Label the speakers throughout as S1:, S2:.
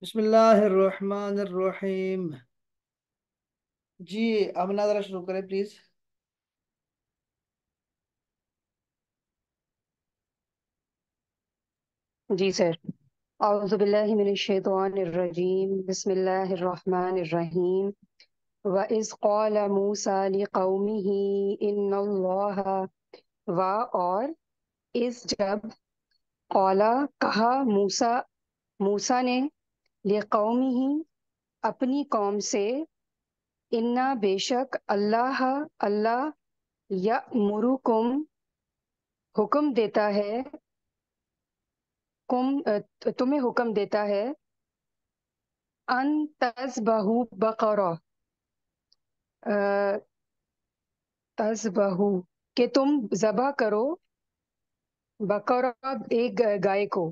S1: بسم اللہ الرحمن الرحیم. جی امنا ذرا شروع کریں پلیز.
S2: جی سر. اعوذ باللہ من الشیطان الرجیم. بسم اللہ الرحمن الرحیم. وَإِذْ قَالَ مُوسَىٰ لِقَوْمِهِ إِنَّ اللَّهَ اور اس جب قالا کہا موسیٰ نے لقومہ اپنی قوم سے انا بے شک اللہ یأمرکم حکم دیتا ہے تمہیں حکم دیتا ہے ان تذبحوا بقرہ تذبحوا کہ تم ذبح کرو بقرہ ایک گائے کو.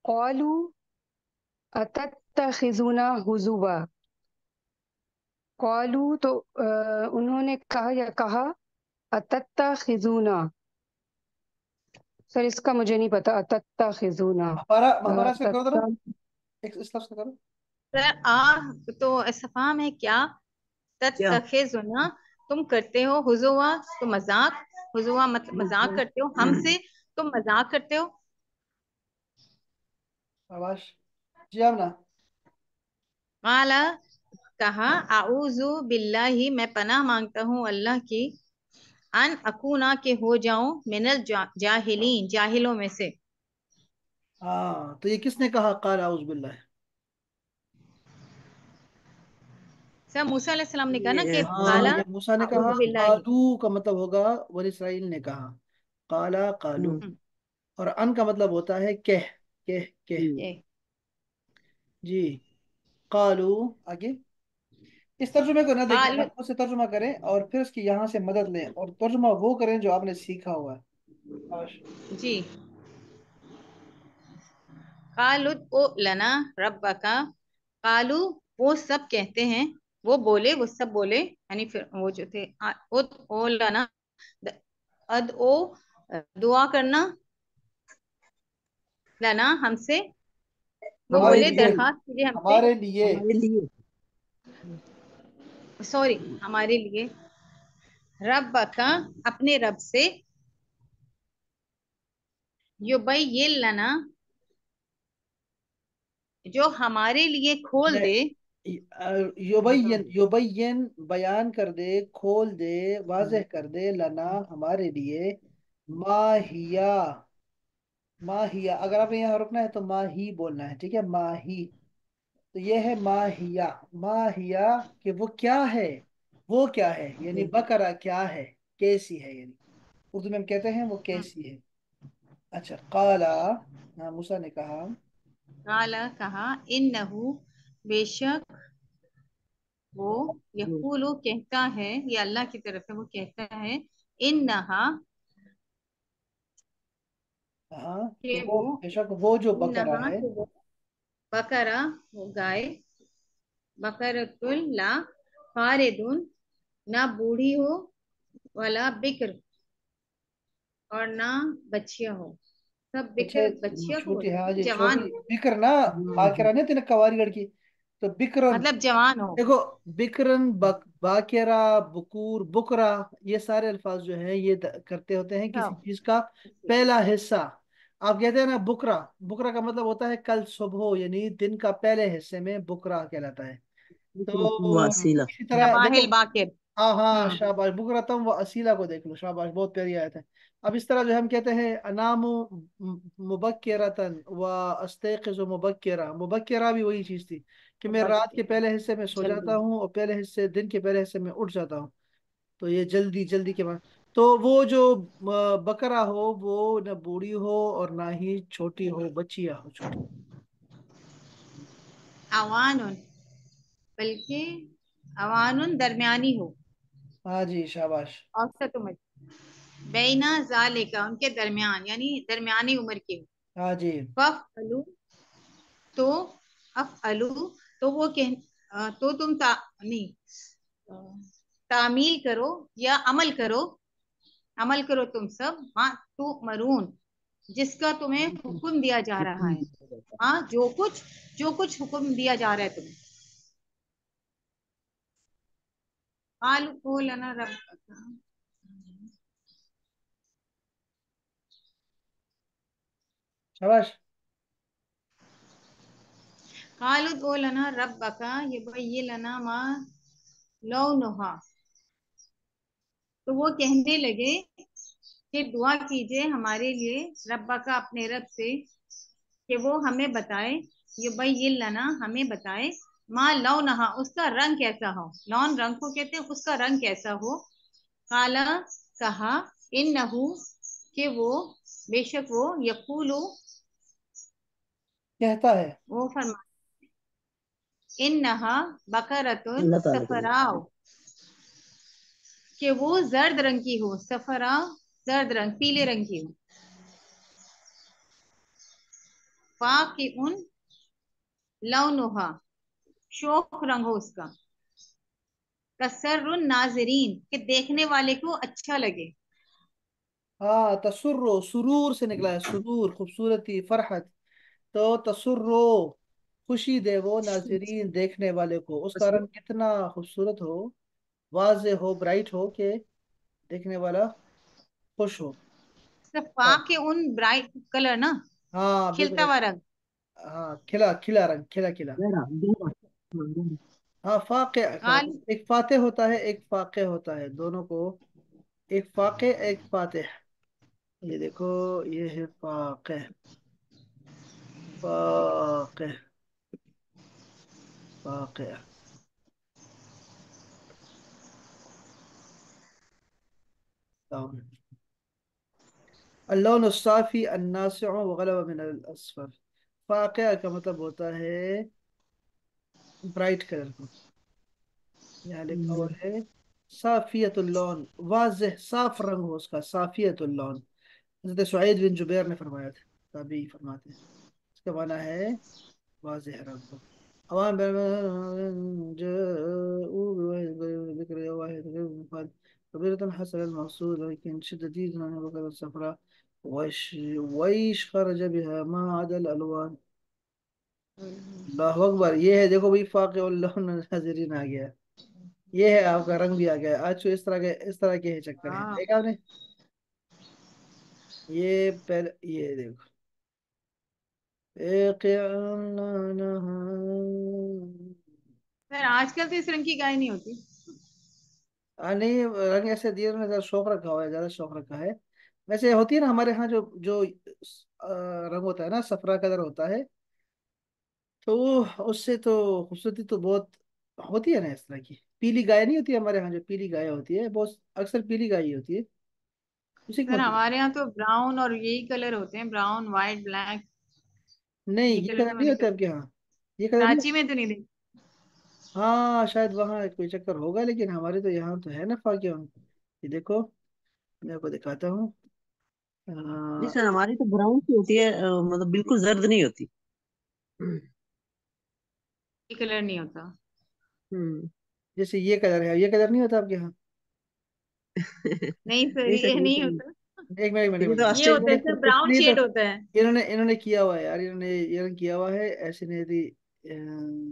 S2: قالوا اتتخذونا ہزوا قالوا تو انہوں نے کہا اتتخذونا. سر اس کا مجھے نہیں پتا. اتتخذونا
S1: ہمارا اس کا کرو ذرا. ایک اس لفظ کا کرو.
S3: سر تو استفہام ہے کیا؟ تتخذنا تم کرتے ہو، حضوا تو مذاق، حضوا مذاق کرتے ہو، ہم سے تم مذاق کرتے ہو.
S1: آواز. جی امنا.
S3: قال کہا اعوذ باللہ میں پناہ مانگتا ہوں اللہ کی، ان اکونا کہ ہو جاؤں من الجاہلین جاہلوں میں سے.
S1: ہاں تو یہ کس نے کہا قال اعوذ باللہ؟
S3: سر موسیٰ علیہ السلام نے کہا نا کہ
S1: ہاں
S3: قال
S1: یہ موسیٰ نے کہا.
S3: اعوذ باللہ.
S1: قالو کا مطلب ہوگا بنی اسرائیل نے کہا. قالا قالو. اور ان کا مطلب ہوتا ہے کہ. جی قالو. آگے اس ترجمے کو نہ دیکھیں،
S3: قال
S1: آپ خود سے ترجمہ کریں اور پھر اس کی یہاں سے مدد لیں اور ترجمہ وہ کریں جو آپ نے سیکھا ہوا ہے. آش.
S3: جی قالوا ادع لنا ربک، قالو وہ سب کہتے ہیں، وہ سب بولے یعنی پھر وہ جو تھے ادعو لنا، ادعو دعا کرنا، لنا ہم سے، وہ
S1: ہمارے
S3: بولے
S1: لیے.
S3: درخواست کیجیے ہم سے،
S1: ہمارے لیے.
S3: سوری ہمارے لیے، ربک اپنے رب سے، یبین لنا جو ہمارے لیے کھول دے،
S1: یبین بیان کر دے، کھول دے، واضح کر دے، لنا ہمارے لیے، ماہیا. ماہیا اگر آپ نے یہاں رکنا ہے تو ماہی بولنا ہے، ٹھیک ہے. ماہی تو یہ ہے ماہیا. ماہیا کہ وہ کیا ہے، وہ کیا ہے یعنی بقرہ کیا ہے، کیسی ہے، یعنی اردو میں ہم کہتے ہیں وہ کیسی ہے. اچھا قالا. ہاں موسیٰ نے کہا.
S3: قال کہا انہو بے شک وہ، یقولو کہتا ہے، یہ اللہ کی طرف ہے، وہ کہتا ہے، انہا
S1: ہاں تو
S3: کہ
S1: وہ بے شک وہ جو بقرہ
S3: انہا
S1: ہے.
S3: کہ وہ بقرہ وہ گائے، بقرۃ لا فاردن نہ بوڑھی ہو، ولا بکر اور نہ بچیا ہو. سب
S1: اچھا
S3: بکر بچیا کو
S1: چھوٹی.
S3: بولتے
S1: ہاں
S3: ہیں،
S1: جی
S3: جوان
S1: چھوٹی
S3: ہو،
S1: بکر نا. باقرہ نہیں تین کواری لڑکی تو بکرن.
S3: مطلب جوان ہو.
S1: دیکھو بکرن باقرہ بکور بکرا یہ سارے الفاظ جو ہیں یہ کرتے ہوتے ہیں کسی چیز کا پہلا حصہ. آپ کہتے ہیں نا بکرا. بکرا کا مطلب ہوتا ہے کل صبح، یعنی دن کا پہلے حصے میں بکرا کہلاتا ہے. تو اسی طرح
S3: صباح
S1: دیکھو.
S3: الباکر.
S1: ہاں ہاں
S3: ہوں
S1: شاباش. بکراتم و اسیلا کو دیکھ لو. شاباش بہت پیاری آیت ہے. اب اس طرح جو ہم کہتے ہیں انام مبکرتن و استيقظ مبکرہ. مبکرہ بھی وہی چیز تھی کہ میں رات کے پہلے حصے میں سو جاتا ہوں اور پہلے حصے دن کے پہلے حصے میں اٹھ جاتا ہوں. تو یہ جلدی جلدی کے بعد. تو وہ جو بکرا ہو وہ نہ بوڑھی ہو اور نہ ہی چھوٹی ہو، بچیا ہو چھوٹی.
S3: اوان بلکہ اوان درمیانی ہو،
S1: ہاں جی شاباش.
S3: اوسط عمر، بینا ذالک ان کے درمیان یعنی درمیانی عمر کے ہو.
S1: ہاں جی.
S3: فافعلوا تو افعلوا تو وہ کہ تو تم نہیں تعمیل کرو یا عمل کرو تم سب، ہاں تو مرون جس کا تمہیں حکم دیا جا رہا ہے. ہاں جو کچھ حکم دیا جا رہا ہے تمہیں. قالوا ادع لنا ربك.
S1: شاباش.
S3: قالوا ادع لنا ربك يبين لنا ما لونها. تو وہ کہنے لگے کہ دعا کیجئے ہمارے لیے ربا کا اپنے رب سے کہ وہ ہمیں بتائے، یبین لنا ہمیں بتائے، ما لونہا اس کا رنگ کیسا ہو. لون رنگ کو کہتے ہیں، اس کا رنگ کیسا ہو. قالا کہا، انہو کہ وہ بے شک وہ یقولو
S1: کہتا ہے.
S3: وہ فرما انہا بقرۃ
S4: اللہ تعالیٰ کو
S3: صفراء کہ وہ زرد رنگ کی ہو. صفراء زرد رنگ، پیلے رنگ کی ہو. فاقع لونہا شوخ رنگ ہو اس کا. تسر الناظرین کہ دیکھنے والے کو اچھا لگے.
S1: ہاں تسرو سرور سے نکلا ہے، سرور خوبصورتی فرحت. تو تسرو خوشی دے وہ ناظرین دیکھنے والے کو، اس کا رنگ کتنا خوبصورت ہو، واضح ہو، برائٹ ہو کہ دیکھنے والا خوش ہو. ہاں
S3: فاقع برائٹ کلر نا،
S1: ہاں بالکل
S3: کھلتا ہوا
S1: ایسے.
S3: رنگ.
S1: ہاں کھلا کھلا رنگ، کھلا کھلا. ہاں فاقع کا
S3: قال
S1: مطلب ایک فاتح ہوتا ہے، ایک فاقع ہوتا ہے، دونوں کو. ایک فاقع ایک فاتح. یہ دیکھو یہ ہے فاقع. فاقع فاقع. اللون الصافی الناصع وغلب من الاصفر. فاقع کا مطلب ہوتا ہے برائٹ کلر کو. یہاں لکھا ہوا ہے صافیت اللون، واضح صاف رنگ ہو اس کا. صافیت اللون حضرت سعید بن جبیر نے فرمایا تھا، تابعی فرماتے ہیں. اس کا معنی ہے واضح رنگ ہو. عوام جاءوا بواحد غير ذكر واحد غير مفاد كبيرة حسن المقصود لكن شديد عن بكرة الصفراء ويش خرج بها ما عدا الألوان. اللہ اکبر. یہ ہے دیکھو بھائی فاقع اللون ناظرین آ گیا. یہ ہے آپ کا رنگ بھی آ گیا آج. تو اس طرح کے ہی چکر ہیں،
S3: ہاں
S1: دیکھا آپ نے. یہ پہلے یہ دیکھو
S3: سر آج کل تو اس رنگ کی گائے نہیں ہوتی.
S1: نہیں رنگ ایسے دیے انہوں نے، زیادہ شوق رکھا ہوا ہے، زیادہ شوق رکھا ہے. ویسے ہوتی ہے نا ہمارے ہاں جو جو رنگ ہوتا ہے نا، صفرا کلر ہوتا ہے. تو اس سے تو خوبصورتی تو بہت ہوتی ہے نا اس طرح کی. پیلی گائے نہیں ہوتی ہمارے ہاں، جو پیلی گائے ہوتی ہے بہت اکثر پیلی گائے ہی ہوتی ہے. اسی کو
S3: سر
S1: ہوتی ہے.
S3: ہمارے یہاں تو براؤن اور یہی کلر ہوتے ہیں، براؤن وائٹ بلیک.
S1: نہیں
S3: یہ
S1: یہ
S3: کلر
S1: کلر
S3: تو میں
S1: نہیں
S3: نے
S1: ہوتے آپ
S3: کبھی
S1: کے ہاں. یہ کلر نہیں.
S3: کراچی میں تو نہیں دیکھی.
S1: ہاں شاید وہاں کوئی چکر ہوگا، لیکن ہمارے تو یہاں تو ہے نا فاقہ. یہ دیکھو میں آپ کو دکھاتا ہوں.
S4: نہیں
S1: آ،
S4: سر، ہماری تو براؤن سی ہوتی ہے، مطلب بالکل زرد نہیں ہوتی.
S3: یہ کلر نہیں ہوتا.
S4: ہم۔
S1: جیسے یہ کلر ہے، یہ کلر نہیں ہوتا آپ کے یہاں.
S3: نہیں سر
S4: نہیں سر،
S3: یہ
S4: یہ
S3: نہیں
S4: تو
S3: ہوتا.
S1: ایک منٹ ایک منٹ ایک
S4: یہ
S1: منٹ.
S4: تو
S3: یہ ہوتا ہے
S4: آسٹریلیا
S3: سر،
S1: اس
S3: براؤن
S1: لیے تو
S3: شیڈ ہوتا ہے.
S1: انہوں نے کیا ہوا ہے یار، انہوں نے یہ رنگ کیا ہوا ہے ایسے نہیں تھی.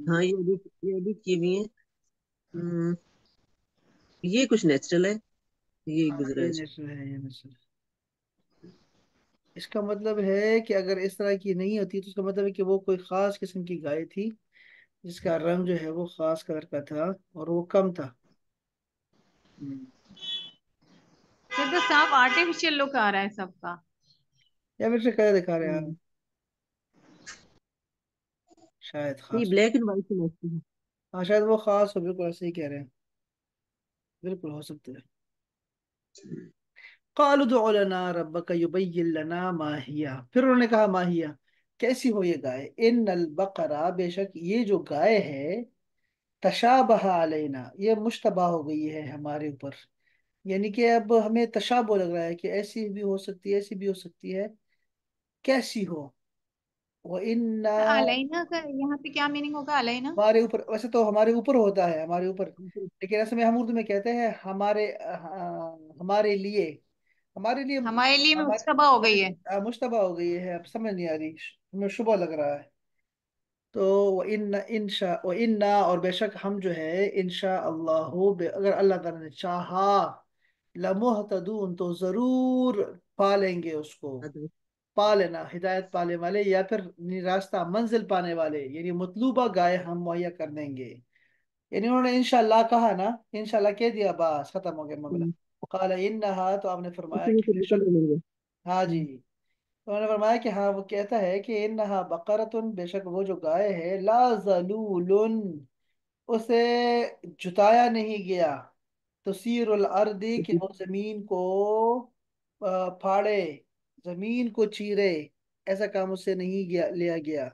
S4: ہاں یہ ایڈٹ کی ہوئی ہیں. ہم، یہ کچھ نیچرل ہے، یہ
S1: ہاں
S4: گزرا
S1: یہ
S4: ہے.
S1: نیچرل ہے، یہ نیچرل. اس کا مطلب ہے کہ اگر اس طرح کی نہیں ہوتی تو اس کا مطلب ہے کہ وہ کوئی خاص قسم کی گائے تھی جس کا رنگ جو ہے وہ خاص کلر کا تھا اور وہ کم تھا. ہم۔
S3: سر تو صاف آرٹیفیشیل لک آ رہا ہے سب کا.
S1: یا پھر سے کلر دکھا رہے ہیں آپ.
S4: ہم۔
S1: شاید
S4: یہ
S1: خاص ہو.
S4: بلیک اینڈ وائٹ سے مچتی ہے.
S1: ہاں شاید وہ خاص ہو، بالکل ایسے ہی کہہ رہے ہیں. بالکل ہو سکتا ہے. قالوا ادع لنا ربك يبين لنا ما هي. پھر انہوں نے کہا ما هي کیسی ہو یہ گائے. ان البقرہ بے شک یہ جو گائے ہے، تشابہ علینا یہ مشتبہ ہو گئی ہے ہمارے اوپر. یعنی کہ اب ہمیں تشابہ لگ رہا ہے کہ ایسی بھی ہو سکتی ہے، ایسی بھی ہو سکتی ہے، کیسی ہو. وَإِنَّا
S3: علینا کا یہاں پہ کیا میننگ ہوگا علینا؟
S1: ہمارے اوپر، ویسے تو ہمارے اوپر ہوتا ہے، ہمارے اوپر. لیکن ایسے میں ہم اردو میں کہتے ہیں ہمارے ہمارے لیے. हमारे लिए
S3: हमारे लिए में
S1: हमारे
S3: मुश्तबा हो गई है।
S1: मुश्तबा हो गई है, अब समझ नहीं आ रही, हमें शुबह लग रहा है। तो व इन्ना और बेशक हम जो है इंशा अल्लाह, अगर अल्लाह ताला ने चाहा, लमुहतदून तो जरूर पा लेंगे उसको।
S4: अदब।
S1: पा लेना, हिदायत पाने वाले या फिर रास्ता मंजिल पाने वाले, यानी मतलूबा गाय हम मुहैया कर देंगे। यानी उन्होंने इंशाल्लाह कहा ना, इंशाल्लाह कह दिया, बस खत्म हो गया मामला।
S4: हम्म,
S1: काल इन्नहा, तो आपने फरमाया
S4: इसी में
S1: कि
S4: से निकल
S1: बेशक,
S4: मिलेंगे।
S1: हाँ जी,
S4: हम्म,
S1: तो उन्होंने फरमाया कि हाँ, वो कहता है कि इन्नहा बकरतुन, बेशक वो जो गाय है, ला जलूलुन, उसे जुताया नहीं गया, तुसीरुल अर्दी, कि
S4: इसी-
S1: वो जमीन को फाड़े, जमीन को चीरे, ऐसा काम उससे नहीं लिया गया।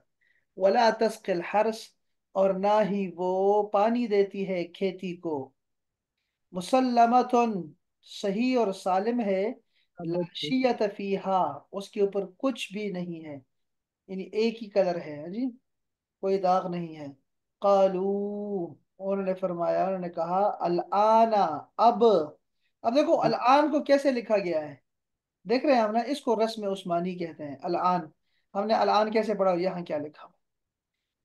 S1: वला तस्किल हर्स, और ना ही वो पानी देती है खेती को। मुसल्लमतुन, सही और सालिम है, ला
S4: अदब से।
S1: शियत फीहा, उसके ऊपर कुछ भी नहीं है, यानी एक ही कलर है, हाँ जी, कोई दाग नहीं है। कालू, उन्होंने फरमाया, उन्होंने कहा, अल आना, अब देखो अल आन को कैसे लिखा गया है, देख रहे हैं हम ना, इसको रस्म उस्मानी कहते हैं, अल आन। हमने अल आन कैसे पढ़ा, यहाँ क्या लिखा,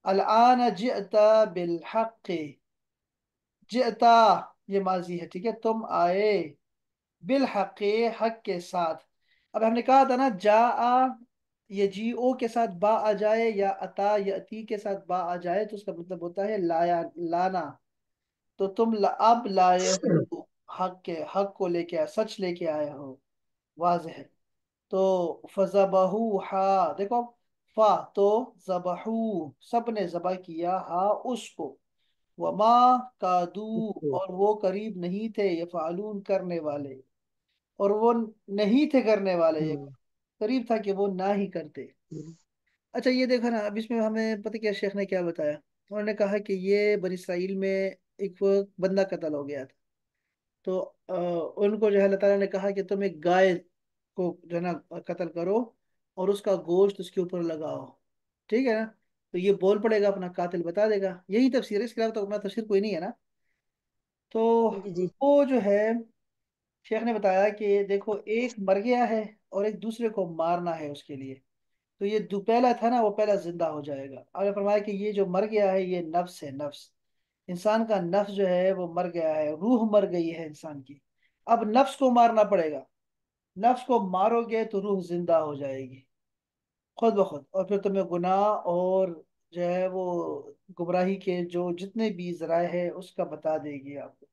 S1: अल आन जिअता बिल हक़, जिअता ये माजी है, ठीक है, तुम आए, बिल हक़, हक के साथ। अब हमने कहा था ना, जा आ, ये जी ओ के साथ बा आ जाए, या अता या अती के साथ बा आ जाए, तो उसका मतलब होता है लाया, लाना। तो तुम अब लाए हो हक के, हक को लेके आए, सच लेके आए हो, वाज है। तो फजबहू हा, देखो, फा तो जबहू, सब ने जबा किया, हा उसको, वमा कादू,
S4: इसको।
S1: और वो करीब नहीं थे, ये फालून करने वाले, और वो नहीं थे करने वाले, ये
S4: हाँ,
S1: करीब था कि वो ना ही करते।
S4: हम्म,
S1: अच्छा ये देखो ना, अब इसमें हमें पता क्या शेख ने क्या बताया, उन्होंने कहा कि ये बनी इसराइल में एक वो बंदा कत्ल हो गया था। तो उनको जो है अल्लाह ताला ने कहा कि तुम एक गाय को जो है ना कत्ल करो, और उसका गोश्त उसके ऊपर लगाओ, ठीक है ना। तो ये बोल पड़ेगा, अपना कातिल बता देगा, यही तफसीर है, इसके अलावा तो अपना तफसीर कोई नहीं है ना। तो
S4: जी जी।
S1: वो जो है, शेख ने बताया कि देखो, एक मर गया है, और एक दूसरे को मारना है उसके लिए। तो ये जो पहला था ना, वो पहला जिंदा हो जाएगा। आपने फरमाया कि ये जो मर गया है, ये नफ्स है, नफ्स, इंसान का नफ्स जो है वो मर गया है, रूह मर गई है इंसान की। अब नफ्स को मारना पड़ेगा, नफ्स को मारोगे तो रूह जिंदा हो जाएगी खुद ब खुद, और फिर तुम्हें गुनाह और जो है वो गुमराही के जो जितने भी जराए है उसका बता देगी आपको।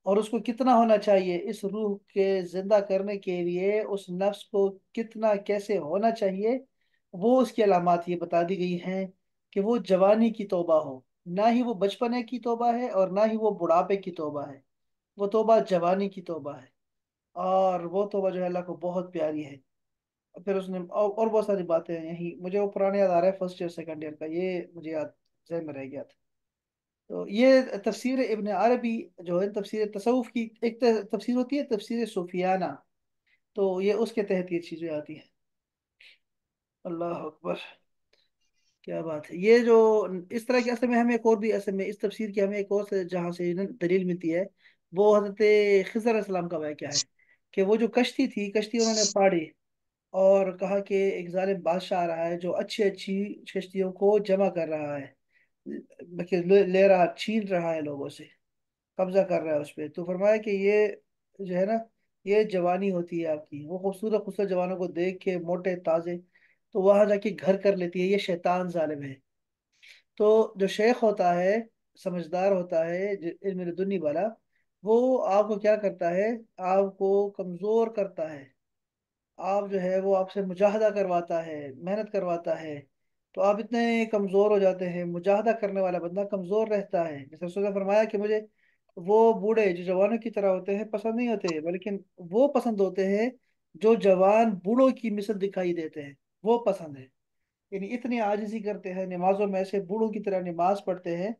S1: और उसको कितना होना चाहिए, इस रूह के जिंदा करने के लिए उस नफ्स को कितना कैसे होना चाहिए, वो उसकी अलामात ये बता दी गई हैं, कि वो जवानी की तौबा हो, ना ही वो बचपने की तौबा है, और ना ही वो बुढ़ापे की तौबा है, वो तौबा जवानी की तौबा है। और वो तौबा जो है अल्लाह को बहुत प्यारी है। फिर उसने और बहुत सारी बातें हैं, यही मुझे वो पुराने याद आ रहा है, फर्स्ट ईयर सेकंड ईयर का, ये मुझे याद जहन में रह गया था। तो ये तफसीर इब्न अरबी जो है, तफसीर तसव्वुफ की एक तफसीर होती है, तफसीर सूफियाना, तो ये उसके तहत ये चीजें आती हैं। अल्लाह अकबर, क्या बात है, ये जो इस तरह के, असल में हमें एक और भी, असल में इस तफसीर की हमें एक और से जहाँ से ना दलील मिलती है, वो हजरत खिज़र अलैहिस्सलाम का वाक़या है, कि वो जो कश्ती थी, कश्ती उन्होंने फाड़ी, और कहा कि एक जालिम बादशाह आ रहा है, जो अच्छी अच्छी कश्तियों को जमा कर रहा है, ले रहा, छीन रहा है लोगों से, कब्जा कर रहा है उस पर। तो फरमाया कि ये जो है ना, ये जवानी होती है आपकी, वो खूबसूरत खूबसूरत जवानों को देख के, मोटे ताजे, तो वहां जाके घर कर लेती है, ये शैतान जालिम है। तो जो शेख होता है, समझदार होता है, इल्म लदुनी वाला, वो आपको क्या करता है, आपको कमजोर करता है, आप जो है वो आपसे मुजाहदा करवाता है, मेहनत करवाता है। तो आप इतने कमज़ोर हो जाते हैं, मुजाहदा करने वाला बंदा कमज़ोर रहता है। जैसे उसने फरमाया कि मुझे वो बूढ़े जो जवानों की तरह होते हैं पसंद नहीं होते, बल्कि वो पसंद होते हैं जो जवान बूढ़ों की मिसल दिखाई देते हैं, वो पसंद है। यानी इतनी आजिज़ी करते हैं, नमाजों में ऐसे बूढ़ों की तरह नमाज पढ़ते हैं,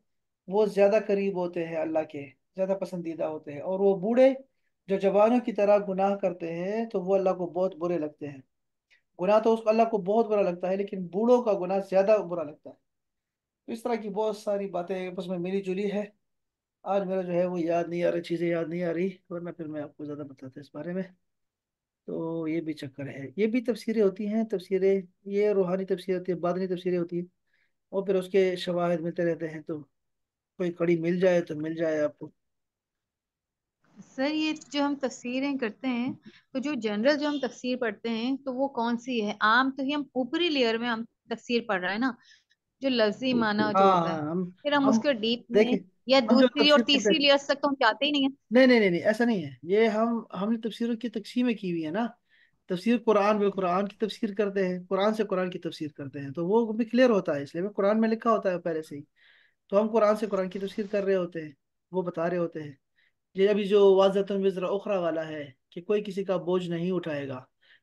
S1: वो ज़्यादा करीब होते हैं अल्लाह के, ज़्यादा पसंदीदा होते हैं। और वो बूढ़े जो जवानों की तरह गुनाह करते हैं, तो वो अल्लाह को बहुत बुरे लगते हैं। गुनाह तो उसको अल्लाह को बहुत बुरा लगता है, लेकिन बूढ़ों का गुनाह ज्यादा बुरा लगता है। तो इस तरह की बहुत सारी बातें आपस में मिली जुली है। आज मेरा जो है वो याद नहीं आ रही, चीजें याद नहीं आ रही, वरना फिर मैं आपको ज्यादा बताता इस बारे में। تو یہ بھی چکر ہے، یہ بھی تفسیریں ہوتی ہیں، تفسیریں یہ روحانی تفسیر ہوتی ہے، باطنی تفسیریں ہوتی ہیں، اور پھر اس کے شواہد ملتے رہتے ہیں، تو کوئی کڑی مل جائے تو مل جائے آپ کو۔
S3: سر یہ جو ہم تفسیریں کرتے ہیں تو جو جنرل جو ہم تفسیر پڑھتے ہیں تو وہ کون سی ہے؟ عام تو ہی ہم اوپری لیئر میں ہم تفسیر پڑھ رہے ہیں نا، جو لفظی معنی جو
S1: ہاں
S3: ہوتا ہے،
S1: ہاں،
S3: پھر ہم
S1: ہم
S3: اس کے ڈیپ میں
S1: دیکھیں،
S3: یا
S1: ہم جو
S3: دوسری اور
S1: تفسیر پڑھتے
S3: تیسری
S1: ہیں،
S3: لیئر تک تو ہم جاتے ہی نہیں ہیں۔
S1: نہیں نہیں نہیں نہیں، ایسا نہیں ہے، یہ ہم نے تفسیروں کی تقسیمیں کی ہوئی ہے نا۔ تفسیر قرآن بالقرآن کی تفسیر کرتے ہیں، قرآن سے قرآن کی تفسیر کرتے ہیں، تو وہ بھی کلیئر ہوتا ہے، اس لیے قرآن میں لکھا ہوتا ہے پہلے سے ہی، تو ہم قرآن سے قرآن کی تفسیر کر رہے ہوتے ہیں، وہ بتا رہے ہوتے ہیں۔ یہ ابھی جو واضح وزر اخرى والا ہے کہ کوئی کسی کا بوجھ نہیں اٹھائے گا،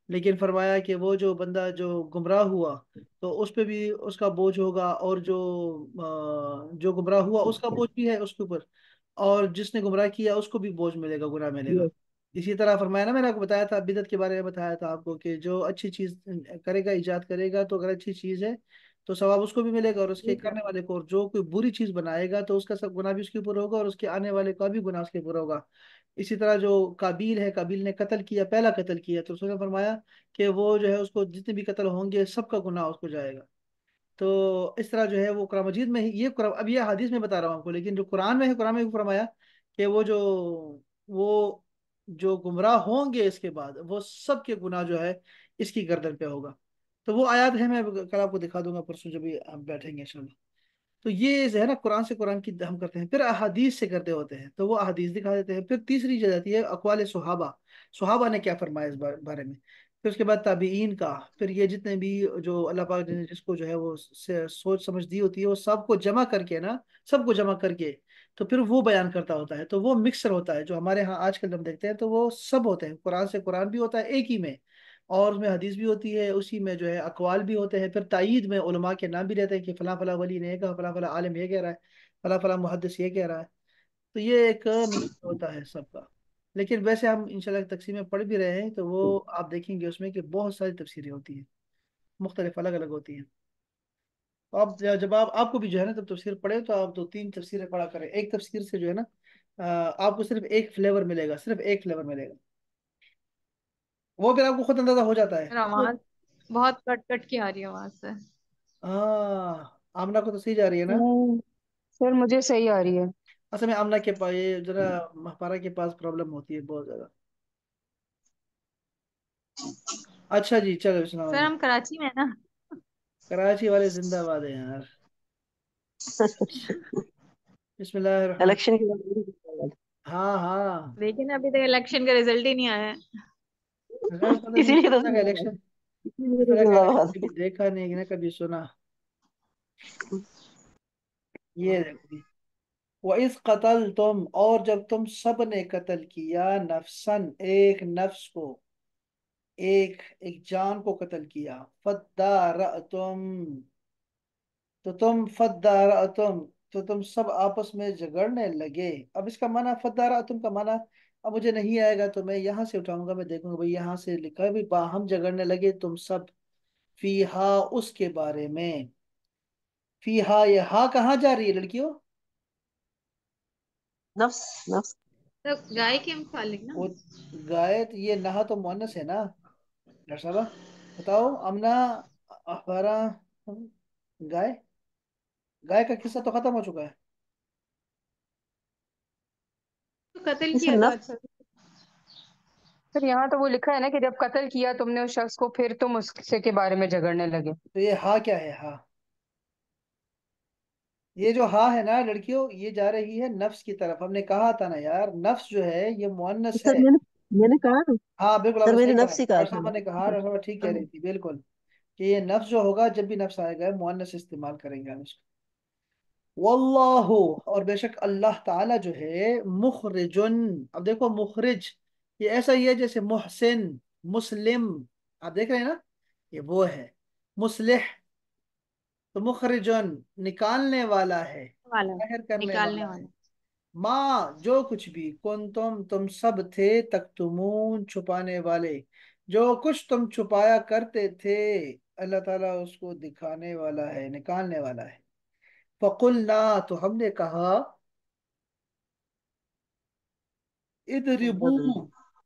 S1: لیکن فرمایا کہ وہ جو بندہ جو گمراہ ہوا تو اس پہ بھی اس کا بوجھ ہوگا، اور جو گمراہ ہوا اس کا بوجھ بھی ہے اس کے اوپر، اور جس نے گمراہ کیا اس کو بھی بوجھ ملے گا، گناہ ملے گا۔
S4: Yes.
S1: اسی طرح فرمایا نا، میں نے آپ کو بتایا تھا بدعت کے بارے میں، بتایا تھا آپ کو کہ جو اچھی چیز کرے گا، ایجاد کرے گا، تو اگر اچھی چیز ہے تو ثواب اس کو بھی ملے گا اور اس کے کرنے والے کو، اور جو کوئی بری چیز بنائے گا تو اس کا سب گناہ بھی اس کے اوپر ہوگا، اور اس کے آنے والے کا بھی گناہ اس کے اوپر ہوگا۔ اسی طرح جو قابیل ہے، قابیل نے قتل کیا، پہلا قتل کیا، تو اس نے فرمایا کہ وہ جو ہے اس کو جتنے بھی قتل ہوں گے سب کا گناہ اس کو جائے گا۔ تو اس طرح جو ہے وہ قرآن مجید میں ہی، یہ قرآن اب یہ حدیث میں بتا رہا ہوں آپ کو، لیکن جو قرآن میں ہے، قرآن میں بھی فرمایا کہ وہ جو گمراہ ہوں گے اس کے بعد، وہ سب کے گناہ جو ہے اس کی گردن پہ ہوگا۔ تو وہ آیات ہے، میں کل آپ کو دکھا دوں گا، پرسوں جب بھی ہم بیٹھیں گے انشاءاللہ۔ تو یہ جو ہے نا، قرآن سے قرآن کی ہم کرتے ہیں، پھر احادیث سے کرتے ہوتے ہیں، تو وہ احادیث دکھا دیتے ہیں۔ پھر تیسری جو جاتی ہے اقوال صحابہ، صحابہ نے کیا فرمایا اس بارے میں، پھر اس کے بعد تابعین کا، پھر یہ جتنے بھی جو اللہ پاک نے جس کو جو ہے وہ سوچ سمجھ دی ہوتی ہے، وہ سب کو جمع کر کے نا، سب کو جمع کر کے تو پھر وہ بیان کرتا ہوتا ہے، تو وہ مکسر ہوتا ہے، جو ہمارے ہاں آج کل ہم دیکھتے ہیں تو وہ سب ہوتے ہیں، قرآن سے قرآن بھی ہوتا ہے ایک ہی میں، اور اس میں حدیث بھی ہوتی ہے، اسی میں جو ہے اقوال بھی ہوتے ہیں، پھر تائید میں علماء کے نام بھی رہتے ہیں کہ فلاں فلاں ولی نے یہ کہا، فلاں فلاں عالم یہ کہہ رہا ہے، فلاں فلاں محدث یہ کہہ رہا ہے، تو یہ ایک مکس ہوتا ہے سب کا۔ لیکن ویسے ہم انشاءاللہ تقسیمیں پڑھ بھی رہے ہیں، تو وہ آپ دیکھیں گے اس میں کہ بہت ساری تفسیریں ہوتی ہیں، مختلف الگ الگ ہوتی ہیں۔ تو آپ جب آپ کو بھی جو ہے نا تب تفسیر پڑھے تو آپ دو تین تفسیریں پڑھا کریں، ایک تفسیر سے جو ہے نا آپ کو صرف ایک فلیور ملے گا، صرف ایک فلیور ملے گا، وہ پھر آپ کو خود اندازہ ہو جاتا ہے۔
S3: سر آواز بہت کٹ کٹ کے آ رہی ہے آواز سر۔
S1: ہاں، آمنہ کو تو صحیح جا رہی ہے نا؟
S2: نہیں سر، مجھے صحیح آ رہی ہے۔
S1: اصل میں آمنہ کے پاس یہ ذرا مہپارا کے پاس پرابلم ہوتی ہے بہت زیادہ۔ اچھا جی، چلو السلام
S3: سر
S1: علیکم۔
S3: ہم کراچی میں ہیں نا۔
S1: کراچی والے زندہ باد ہیں یار۔ بسم اللہ الرحمن۔
S4: الیکشن کے بعد
S1: ہاں ہاں،
S3: لیکن ابھی تک الیکشن کا رزلٹ ہی نہیں آیا ہے۔
S1: غیر پتہ نہیں
S4: اسی لیے
S1: کس
S4: تو
S1: طرح کا
S4: زندہ باد،
S1: الیکشن،
S4: اسی لیے
S1: اس
S4: تو
S1: طرح کا
S4: زندہ
S1: الیکشن
S4: باد۔
S1: کبھی دیکھا نہیں نہ کبھی سنا۔ یہ دیکھو جی، وَإِذْ قَتَلْتُمْ، اور جب تم سب نے قتل کیا، نفسن ایک نفس کو، ایک جان کو قتل کیا، فَدَّارَأْتُمْ، تو تم فَدَّارَأْتُمْ، تو تم سب آپس میں جھگڑنے لگے۔ اب اس کا معنی فَدَّارَأْتُمْ کا معنی اب مجھے نہیں آئے گا، تو میں یہاں سے اٹھاؤں گا، میں دیکھوں گا بھئی یہاں سے لکھا ہے بھی باہم جھگڑنے لگے تم سب، فیہا اس کے بارے میں، فیہا یہ ہاں کہاں جا رہی ہے لڑکیوں؟
S4: نفس، نفس
S3: سر گائے کے متعلق نا۔
S1: وہ گائے تو یہ نہا تو مؤنث ہے نا ڈاکٹر صاحبہ، بتاؤ امنا اخبارہ، گائے، گائے کا قصہ تو ختم ہو چکا ہے۔
S3: تو قتل
S4: اسے
S3: کیا تھا،
S4: نفس،
S3: اچھا۔
S2: سر یہاں تو وہ لکھا ہے نا کہ جب قتل کیا تم نے اس شخص کو، پھر تم اس سے کے بارے میں جھگڑنے لگے۔
S1: تو یہ ہاں کیا ہے؟ ہاں، یہ جو ہاں ہے نا لڑکیوں، یہ جا رہی ہے نفس کی طرف، ہم نے کہا تھا نا یار، نفس جو ہے یہ مؤنث
S4: سر
S1: ہے۔
S4: میں نے کہا نا،
S1: ہاں بالکل، آپ
S4: سر
S1: نے
S4: میں نے
S1: صحیح کہا،
S4: نفس ہی کہا
S1: ڈاکٹر
S4: تھا
S1: صاحبہ نے کہا، ڈاکٹر صاحبہ ٹھیک کہہ
S4: نا۔
S1: رہی تھی بالکل، کہ یہ نفس جو ہوگا، جب بھی نفس آئے گا مؤنث استعمال کریں گے ہم اس کو۔ واللہ، اور بے شک اللہ تعالی جو ہے، مخرجن، اب دیکھو مخرج یہ ایسا ہی ہے جیسے محسن، مسلم، آپ دیکھ رہے ہیں نا، یہ وہ ہے مصلح، تو مخرجن نکالنے والا ہے،
S3: والا
S1: ظاہر کرنے
S3: نکالنے
S1: والا ہے،
S3: والا۔
S1: ماں جو کچھ بھی کن تم سب تھے، تکتمون چھپانے والے، جو کچھ تم چھپایا کرتے تھے، اللہ تعالیٰ اس کو دکھانے والا ہے، نکالنے والا ہے۔ فقلنا، تو ہم نے کہا، ادربو،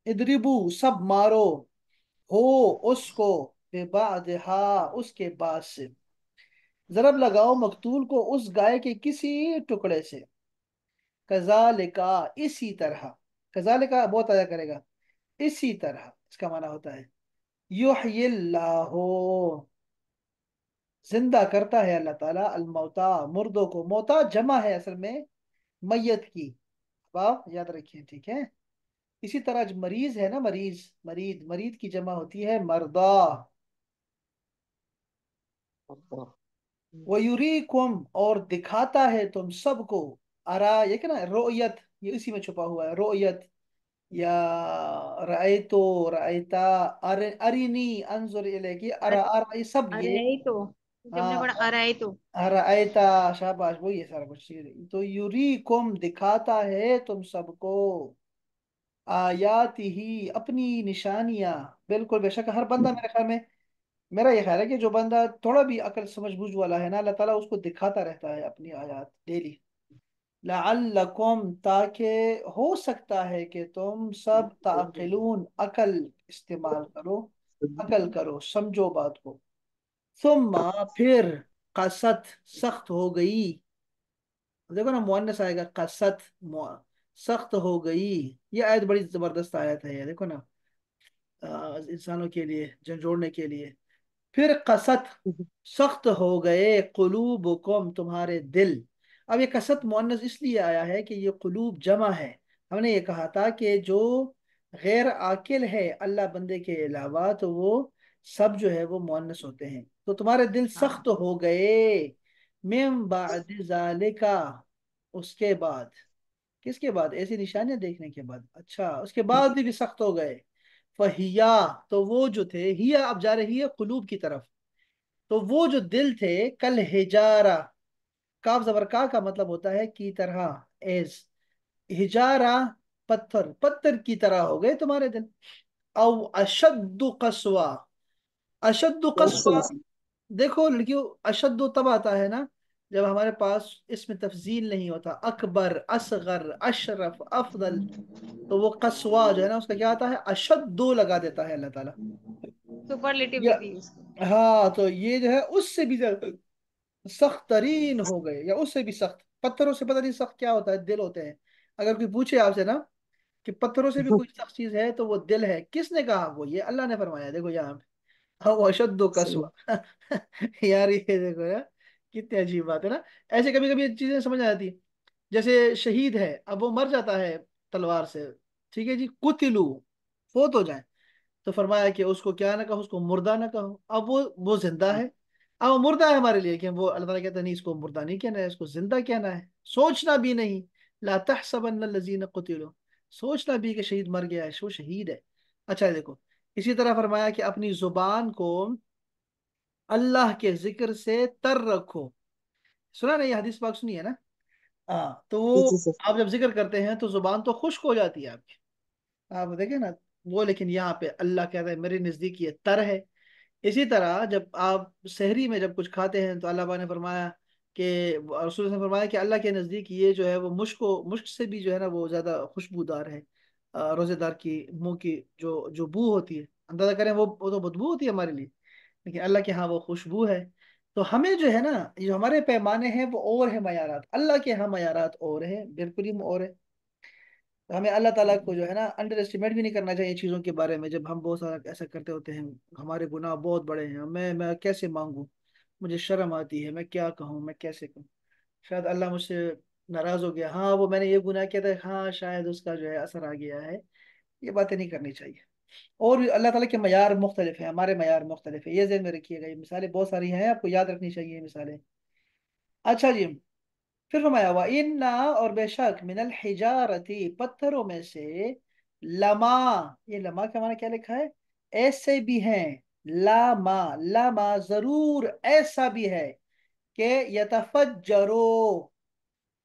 S1: ادربو سب مارو، हो उसको, बेबादहा उसके बाद से, जरब लगाओ मकतूल को उस गाय के किसी टुकड़े से, कजालिका इसी तरह, कजालिका बहुत आया करेगा, इसी तरह इसका माना होता है, युहयिल्लाहु जिंदा करता है अल्लाह ताला, अलमौता मुर्दों को, मौता जमा है असल में मैयत की, अब आप याद रखिए, ठीक है। इसी तरह जो मरीज है ना, मरीज, मरीद की जमा होती है मर्दा।
S4: अल्लाह।
S1: वयुरीकुम और दिखाता है तुम सबको, अरा ये क्या ना, रोयत, ये इसी में छुपा हुआ है, रोयत या रायतो, रायता, अरिनी अंजुर इलेकी, अरा
S3: अरे
S1: अरा, ये सब
S3: अरे
S1: ये।
S3: है ही तो, जमने
S1: हाँ,
S3: पड़ा अरे है ही तो।
S1: रायता, शाबाश, वही है सारा कुछ। तो युरीकुम दिखाता है तुम सबको, आयात ही अपनी निशानियां, बिल्कुल बेशक हर बंदा, मेरे ख्याल में, मेरा ये ख्याल है कि जो बंदा थोड़ा भी अकल समझ बूझ वाला है ना, अल्लाह ताला उसको दिखाता रहता है अपनी आयात डेली, लअल्लकुम ताकि हो सकता है कि तुम सब ताकिलून अकल इस्तेमाल करो, अकल करो, समझो बात को। सुम्मा फिर, कसत सख्त हो गई, देखो ना मुअन्नस आएगा, कसत, सख्त हो गई। ये आयत बड़ी जबरदस्त आयत है ये, देखो ना, इंसानों के लिए झंझोड़ने के लिए। फिर कसत सख्त हो गए, कुलूबुकुम तुम्हारे दिल। अब ये कसत मुअन्नस इसलिए आया है कि ये कुलूब जमा है। हमने ये कहा था कि जो गैर आकिल है अल्लाह बंदे के अलावा, तो वो सब जो है वो मुअन्नस होते हैं। तो तुम्हारे दिल
S3: हाँ
S1: सख्त हो गए, मिन बाद जालिका उसके बाद, किसके बाद, ऐसी निशानियां देखने के बाद, अच्छा उसके बाद भी सख्त हो गए। फहिया तो वो जो थे, हिया अब जा रही है कुलूब की तरफ, तो वो जो दिल थे, कल हिजारा, काफ जबर का मतलब होता है की तरह, एज, हिजारा पत्थर, पत्थर की तरह हो गए तुम्हारे दिल। औ अशद्दु कसवा, अशद्दु कसवा, देखो लड़कियों, अशद्दु तब आता है ना जब हमारे पास इसमें तफजील नहीं होता, अकबर, असगर, अशरफ, अफजल, तो वो कस्वा जो है ना उसका क्या आता है, अशद्दु लगा देता है अल्लाह ताला।
S3: सुपरलेटिव
S1: या,
S3: लिखी है उसको।
S1: हाँ, तो ये जो है उससे भी ज्यादा सख्त तरीन हो गए, या उससे भी सख्त, पत्थरों से पता नहीं सख्त क्या होता है, दिल होते हैं। अगर कोई पूछे आपसे ना कि पत्थरों से भी कोई सख्त चीज है तो वो दिल है, किसने कहा, वो ये अल्लाह ने फरमाया, देखो यहाँ पे, हाँ वो अशद्दु कसवा। यार ये देखो यार, कितनी अजीब बात है ना। ऐसे कभी कभी चीजें समझ आ जाती, जैसे शहीद है, अब वो मर जाता है तलवार से, ठीक है जी, कुतिलू, फोत हो जाए, तो फरमाया कि उसको क्या ना कहो, उसको मुर्दा ना कहो। अब वो जिंदा है, अब वो मुर्दा है हमारे लिए, कि वो अल्लाह ताला कहता है नहीं, इसको मुर्दा नहीं कहना है, इसको जिंदा कहना है, सोचना भी नहीं, ला तहसबन्न लजीना कुतिलू, सोचना भी कि शहीद मर गया है, वो शहीद है। अच्छा देखो, इसी तरह फरमाया कि अपनी जुबान को अल्लाह के जिक्र से तर रखो, सुना नहीं, हदीस पाक सुनी है ना। हाँ, तो
S4: जी
S1: वो
S4: जी सर।
S1: आप जब जिक्र करते हैं तो जुबान तो खुश्क हो जाती है आपकी, आप देखें ना, वो लेकिन यहाँ पे अल्लाह कहता है मेरे नजदीक ये तर है। इसी तरह जब आप सहरी में जब कुछ खाते हैं तो अल्लाह पाक ने फरमाया कि, रसूल ने फरमाया कि अल्लाह के नज़दीक ये जो है वो मुश्क से भी जो है ना वो ज़्यादा खुशबूदार है। रोज़ेदार की मुंह की जो बू होती है, अंदाजा करें, वो तो बदबू होती है हमारे लिए, लेकिन अल्लाह के यहाँ वो खुशबू है। तो हमें जो है ना, जो हमारे पैमाने हैं वो और है मयारात, अल्लाह के यहाँ मयारात और है, बिल्कुल ही और है। तो हमें अल्लाह ताला को जो है ना अंडर एस्टिमेट भी नहीं करना चाहिए चीज़ों के बारे में। जब हम बहुत सारा ऐसा करते होते हैं, हमारे गुनाह बहुत बड़े हैं, मैं कैसे मांगू, मुझे शर्म आती है, मैं क्या कहूँ, मैं कैसे कहूँ, शायद अल्लाह मुझसे नाराज हो गया, हाँ वो मैंने ये गुनाह किया था, हाँ शायद उसका जो है असर आ गया है, ये बातें नहीं करनी चाहिए। और भी अल्लाह ताला के मयार मुख्तलिफ है, हमारे मयार मुख्तलिफ है, ये ज़हन में रखिएगा, ये मिसालें बहुत सारी हैं, आपको याद रखनी चाहिए ये मिसालें। अच्छा जी, फिर फरमाया हुआ इन्ना, और बेशक, मिनल हिजारती पत्थरों में से, लमा, ये लमा का माना क्या लिखा है, ऐसे भी हैं, लामा, लामा जरूर ऐसा भी है कि यतफज्जरो,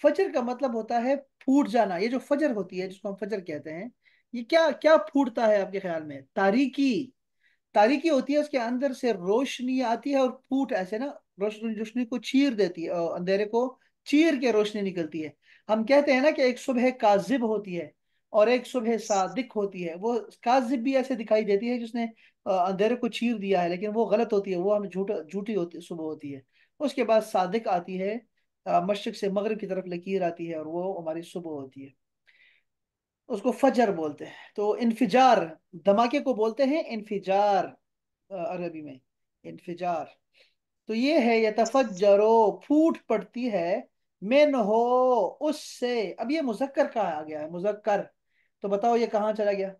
S1: फजर का मतलब होता है फूट जाना, ये जो फजर होती है जिसको हम फजर कहते हैं, ये क्या क्या फूटता है आपके ख्याल में, तारीकी, तारीकी होती है, उसके अंदर से रोशनी आती है और फूट ऐसे ना, रोशनी रोशनी को चीर देती है, अंधेरे को चीर के रोशनी निकलती है। हम कहते हैं ना कि एक सुबह काजिब होती है और एक सुबह सादिक होती है। वो काजिब भी ऐसे दिखाई देती है जिसने अंधेरे को चीर दिया है, लेकिन वो गलत होती है, वो हमें झूठी होती सुबह होती है। उसके बाद सादिक आती है, मशरिक से मगरिब की तरफ लकीर आती है और वो हमारी सुबह होती है। उसको फजर बोलते हैं। तो इन्फिजार, धमाके को बोलते हैं इन्फिजार, अरबी में इन्फिजार। तो ये है यतफज्जरो, फूट पड़ती है, मिन हो, उससे। अब ये मुजक्कर कहाँ आ गया है, मुजक्कर। तो बताओ ये कहाँ चला गया,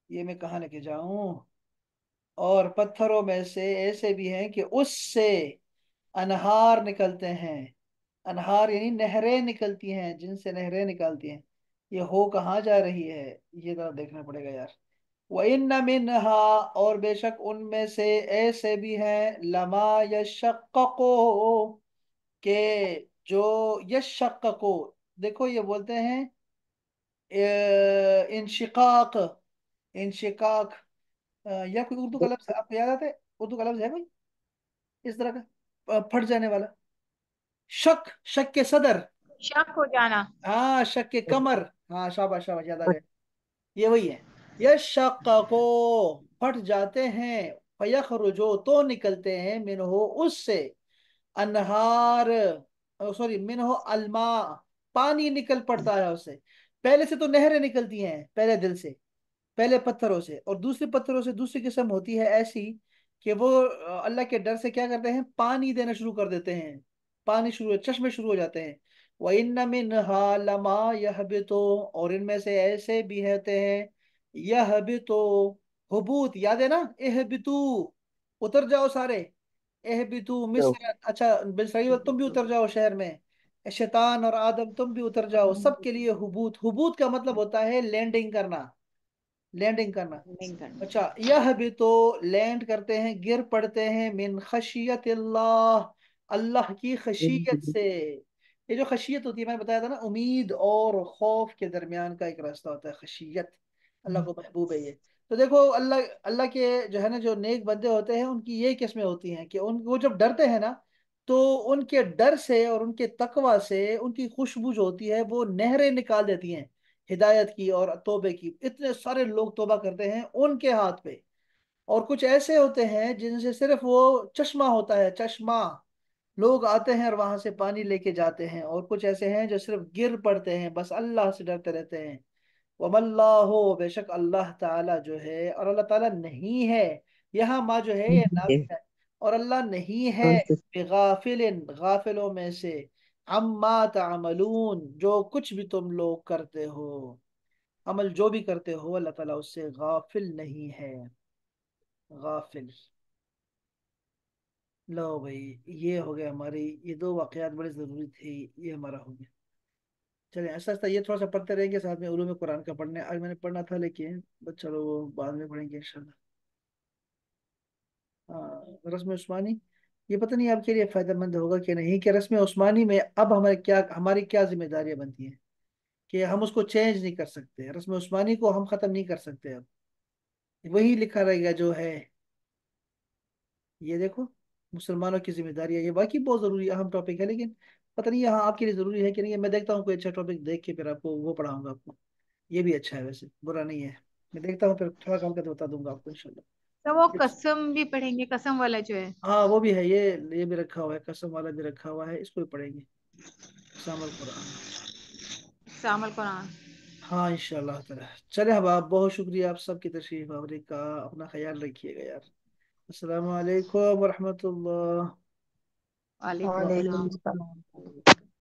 S1: ये मैं कहाँ लेके जाऊं। और पत्थरों में से ऐसे भी हैं कि उससे अनहार निकलते हैं। अनहार यानी नहरें निकलती हैं, जिनसे नहरें निकलती हैं। ये हो कहाँ जा रही है, ये जरा देखना पड़ेगा यार। वइन्न मिन्हा, और बेशक उनमें से ऐसे भी हैं, लमा यशक्कको, के जो यशक्कको, देखो ये बोलते हैं इंशिकाक, इंशिकाक। या कोई उर्दू का लफ्ज आपको याद आता है, उर्दू का लफ्ज है कोई इस तरह का, फट जाने वाला। शक, शक के सदर।
S3: शक हो जाना।
S1: हाँ, शक के कमर। हाँ, शाबाश शाबाश, याद आ गया। ये वही है। यशक्कको, फट जाते हैं, फयखरुजो, तो निकलते हैं, मिनहो, उससे, अनहार, सॉरी, मिनहो अलमा, पानी निकल पड़ता है उससे। पहले से तो नहरें निकलती हैं, पहले दिल से, पहले पत्थरों से, और दूसरे पत्थरों से दूसरी किस्म होती है ऐसी कि वो अल्लाह के डर से क्या करते हैं, पानी देना शुरू कर देते हैं। पानी शुरू, चश्मे शुरू हो जाते हैं। व इन्न मिन्हा लमा यहबितो, और इनमें से ऐसे भी होते हैं, यहबितो, हुबूत, याद है ना, एहबितू, उतर जाओ सारे, एहबितू मिस्र, अच्छा बिन तुम भी उतर जाओ शहर में, शैतान और आदम तुम भी उतर जाओ, सबके लिए हुबूत। हुबूत का मतलब होता है लैंडिंग करना, लैंडिंग करना।
S3: नहीं करना।
S1: अच्छा, यह भी तो लैंड करते हैं, गिर पड़ते हैं, मिन खशियत अल्लाह, अल्लाह की खशियत से। ये जो खशियत होती है, मैंने बताया था ना, उम्मीद और खौफ के दरमियान का एक रास्ता होता है खशियत। अल्लाह को महबूब है ये। तो देखो, अल्लाह अल्लाह के जो है ना, जो नेक बंदे होते हैं, उनकी ये किस्में होती हैं कि उन वो जब डरते हैं ना, तो उनके डर से और उनके तकवा से उनकी खुशबू जो होती है वो नहरें निकाल देती हैं, हिदायत की और तौबे की। इतने सारे लोग तौबा करते हैं उनके हाथ पे। और कुछ ऐसे होते हैं जिनसे सिर्फ वो चश्मा होता है, चश्मा, लोग आते हैं और वहां से पानी लेके जाते हैं। और कुछ ऐसे हैं जो सिर्फ गिर पड़ते हैं, बस अल्लाह से डरते रहते हैं। वमल्लाहो, बेशक अल्लाह ताला जो है, और अल्लाह ताला नहीं है, यहाँ माँ जो है ये नाफी है, और अल्लाह नहीं है बेगाफिलिन, गाफिलों में से, अम्मा तामलून, जो कुछ भी तुम लोग करते हो, अमल जो भी करते हो, अल्लाह ताला उससे गाफिल नहीं है, गाफिल। लो भाई, ये हो गया हमारी, ये दो वाकयात बड़े जरूरी थे, ये हमारा हो गया। चले, ऐसा ऐसा ये थोड़ा सा पढ़ते रहेंगे, साथ में उलूम कुरान का पढ़ने आज मैंने पढ़ना था, लेकिन बस चलो वो बाद में पढ़ेंगे इंशाल्लाह। हाँ, रस्म उस्मानी, ये पता नहीं आपके लिए फायदेमंद होगा कि नहीं, कि रस्म उस्मानी में अब हमारी क्या जिम्मेदारियां बनती हैं, कि हम उसको चेंज नहीं कर सकते, रस्म उस्मानी को हम खत्म नहीं कर सकते अब, वही लिखा रहेगा जो है। ये देखो, मुसलमानों की जिम्मेदारी है, ये वाकई बहुत जरूरी अहम टॉपिक है, लेकिन पता नहीं यहाँ आपके लिए जरूरी है कि नहीं है। मैं देखता हूँ कोई अच्छा टॉपिक देख के फिर आपको वो पढ़ाऊंगा आपको। ये भी अच्छा है वैसे, बुरा नहीं है। मैं देखता हूँ, फिर थोड़ा काम करके बता दूंगा आपको इंशाल्लाह।
S3: तो वो कसम भी पढ़ेंगे, कसम वाला जो है।
S1: हाँ, वो भी है, ये भी रखा हुआ है, कसम वाला भी रखा हुआ है, इसको भी पढ़ेंगे, शामिल कुरान।
S3: सामल कुरान।
S1: हाँ इंशाल्लाह ताला। चले, अब आप, बहुत शुक्रिया आप सबकी तशरीफ आवरी का, अपना ख्याल रखिएगा यार। अस्सलाम वालेकुम वरहमतुल्लाह।
S3: वालेकुम
S2: वालेकुम
S3: सलाम।
S2: सलाम।